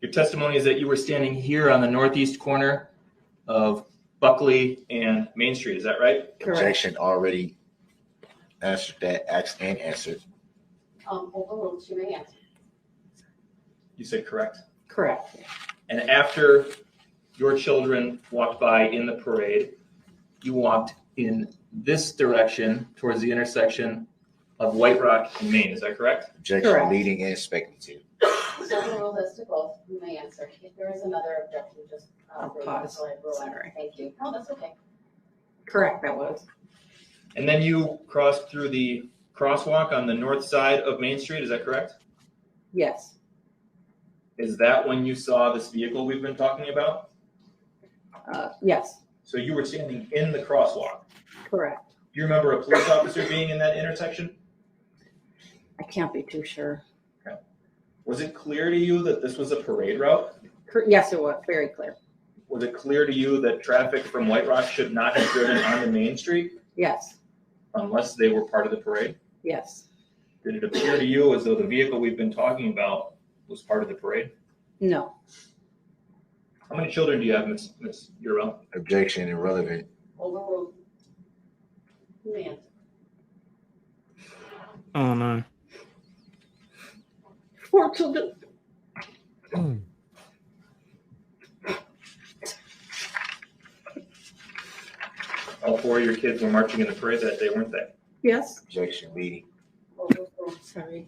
Your testimony is that you were standing here on the northeast corner of Buckley and Main Street. Is that right? Correct. Objection already answered that, asked and answered. Overruled. She may answer. You said correct. Correct. And after your children walked by in the parade, you walked in this direction towards the intersection of White Rock and Main. Is that correct? Objection Correct. leading and speculative. So overruled as to both. You may answer. If there is another objection, just. Pause. until I rule on it. Sorry. Thank you. Oh, that's okay. Correct, that was. And then you crossed through the crosswalk on the north side of Main Street. Is that correct? Yes. Is that when you saw this vehicle we've been talking about? Yes, So you were standing in the crosswalk. correct. Do you remember a police officer being in that intersection? I can't be too sure. Was it clear to you that this was a parade route? Yes, it was very clear. Was it clear to you that traffic from White Rock should not have driven onto Main Street Yes, unless they were part of the parade? yes. Did it appear to you as though the vehicle we've been talking about was part of the parade? No. How many children do you have, Ms. Urell? Objection irrelevant. Overruled. You may answer. Oh no. 4 children. All 4 of your kids were marching in the parade that day, weren't they? Yes. Objection leading. Overruled. Sorry.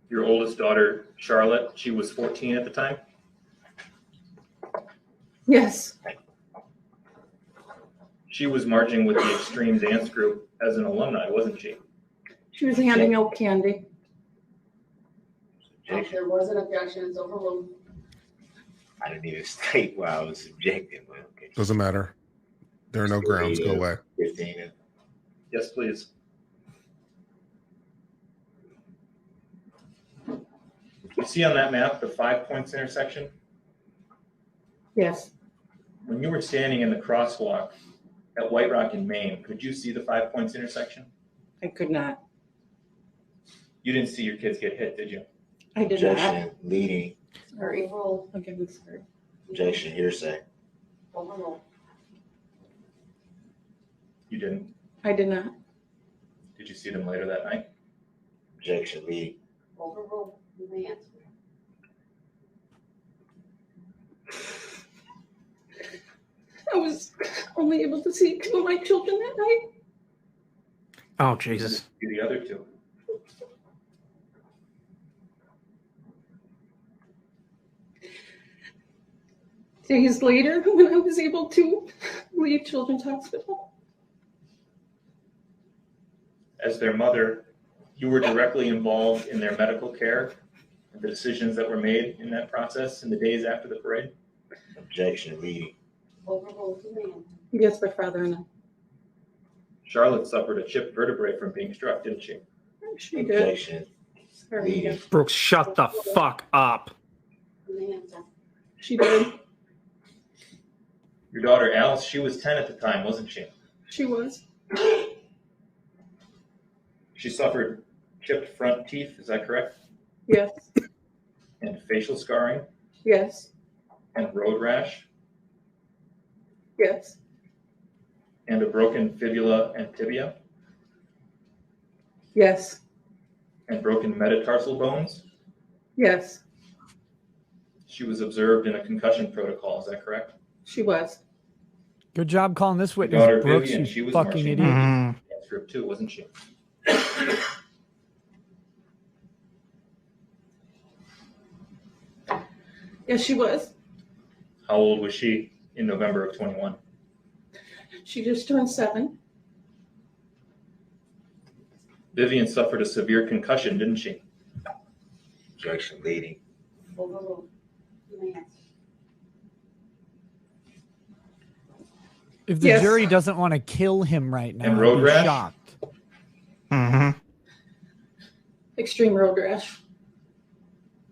Your oldest daughter, Charlotte, she was 14 at the time. Yes. She was marching with the Extreme Dance Group as an alumni, wasn't she? She was handing out candy. Objection. There was an objection. It's overruled. I didn't even state why I was objecting, but okay. Doesn't matter. There are no grounds. Go away. 15 and Yes, please. You see on that map the 5 points intersection? Yes. When you were standing in the crosswalk at White Rock in Maine, could you see the 5 points intersection? I could not. You didn't see your kids get hit, did you? I did not. objection leading. Sorry. Overruled. Okay, I'm sorry. Objection hearsay. Overruled. You didn't. I did not. Did you see them later that night? Objection leading. Overruled. You may answer. I was only able to see 2 of my children that night. Oh Jesus. You the other 2. Days later, when I was able to leave Children's Hospital. As their mother, you were directly involved in their medical care and the decisions that were made in that process in the days after the parade? Objection leading. Overruled. You may answer. Yes, my father and I. Charlotte suffered a chipped vertebrae from being struck, didn't she? She did. Objection Sorry. leading. Brooks, shut the fuck up. You may answer. She did. Your daughter Alice, she was 10 at the time, wasn't she? She was. She suffered chipped front teeth, is that correct? Yes. And facial scarring Yes. and road rash Yes. and a broken fibula and tibia Yes. and broken metatarsal bones. Yes. She was observed in a concussion protocol, is that correct? She was. Good job calling this Your daughter witness, Brooks, Vivian, she you was fucking marching idiot. Mhm. dance group too, wasn't she? Yes, she was. How old was she in November of 21? She just turned 7. Vivian suffered a severe concussion, didn't she? Objection leading. Overruled. You may answer. If the Yes. jury doesn't want to kill him right now, And road I'd be rash? shocked. Mm-hmm. Extreme road rash.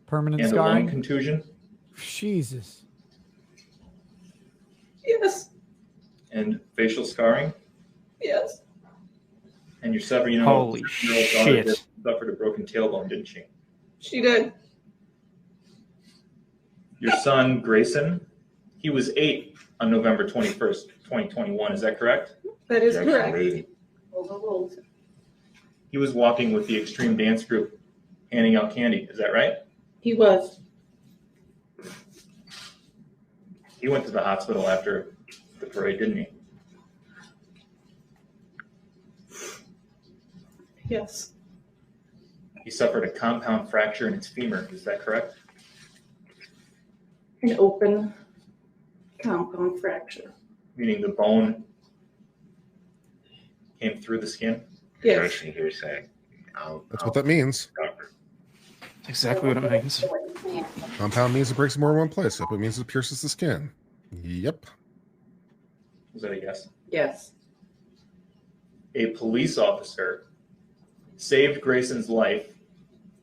Permanent And a lung scarring. contusion Jesus. Yes. and facial scarring Yes. And your 7-year-old Holy daughter shit. suffered a broken tailbone, didn't she? She did. Your son, Grayson, he was 8 on November 21st, 2021. Is that correct? That is Jackson correct. lady. Overruled. He was walking with the Extreme Dance Group handing out candy. Is that right? He was. He went to the hospital after the parade, didn't he? Yes. He suffered a compound fracture in his femur. Is that correct? An open compound fracture. Meaning the bone came through the skin? Yes. Actually, hearsay. That's what that means. Doctor. That's exactly what it means. Compound means it breaks more in one place. Open means it pierces the skin. Yep. Was that a guess? Yes. A police officer saved Grayson's life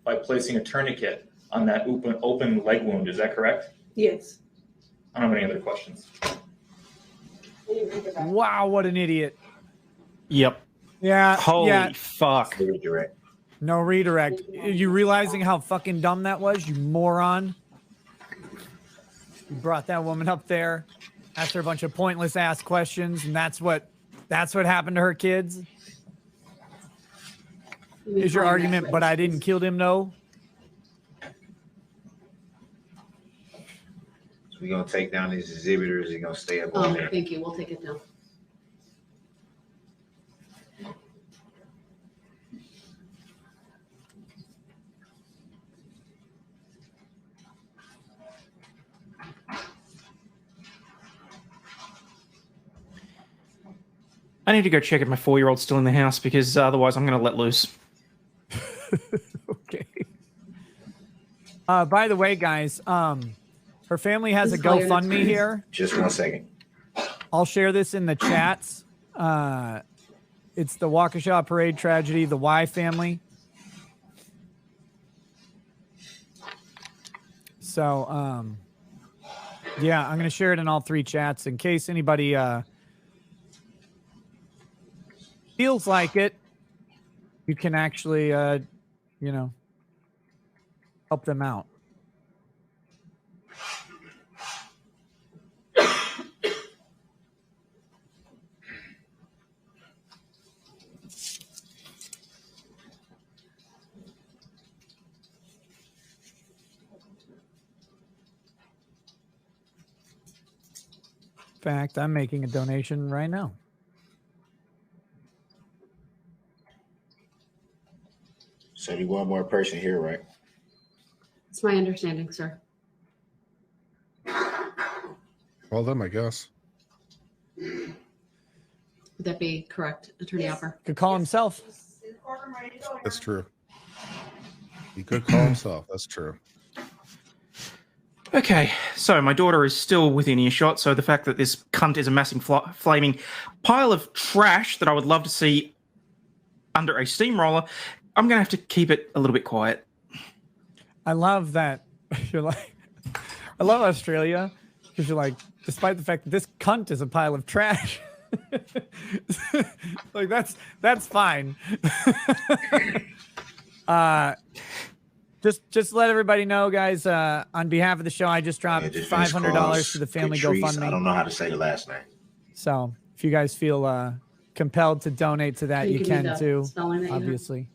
by placing a tourniquet on that open leg wound. Is that correct? Yes. I don't have any other questions. Wow, what an idiot. Yep. Yeah. Holy Yeah. fuck. Redirect. No redirect. You realizing how fucking dumb that was, you moron? You brought that woman up there, asked her a bunch of pointless ass questions, and that's what happened to her kids. Is your argument, but I didn't kill him, no? So we're gonna take down these exhibitors. You're gonna stay up Oh, on there. thank you. We'll take it down. I need to go check if my 4-year-old's still in the house because otherwise I'm going to let loose. Okay. By the way, guys, her family has a Just call your next GoFundMe friends. here. Just 1 second. I'll share this in the chats. It's the Waukesha Parade tragedy, the Y family. So, yeah, I'm going to share it in all 3 chats in case anybody feels like it. You can actually, help them out. In fact, I'm making a donation right now. So you one more person here, right? It's my understanding, sir. Well done, I guess. Would that be correct, Attorney Upper? Could call himself. That's true. He could call himself. That's true. Okay, so my daughter is still within earshot, so the fact that this cunt is a massive flaming pile of trash that I would love to see under a steamroller, I'm going to have to keep it a little bit quiet. I love that you're like, I love Australia because you're like, despite the fact that this cunt is a pile of trash, like that's fine. Just let everybody know, guys. On behalf of the show, I just dropped Yeah, just finish $500 calls. to the family Catrice, I GoFundMe. don't know how to say the last name. So if you guys feel compelled to donate to that, you give me can the too. spelling that you have? Obviously.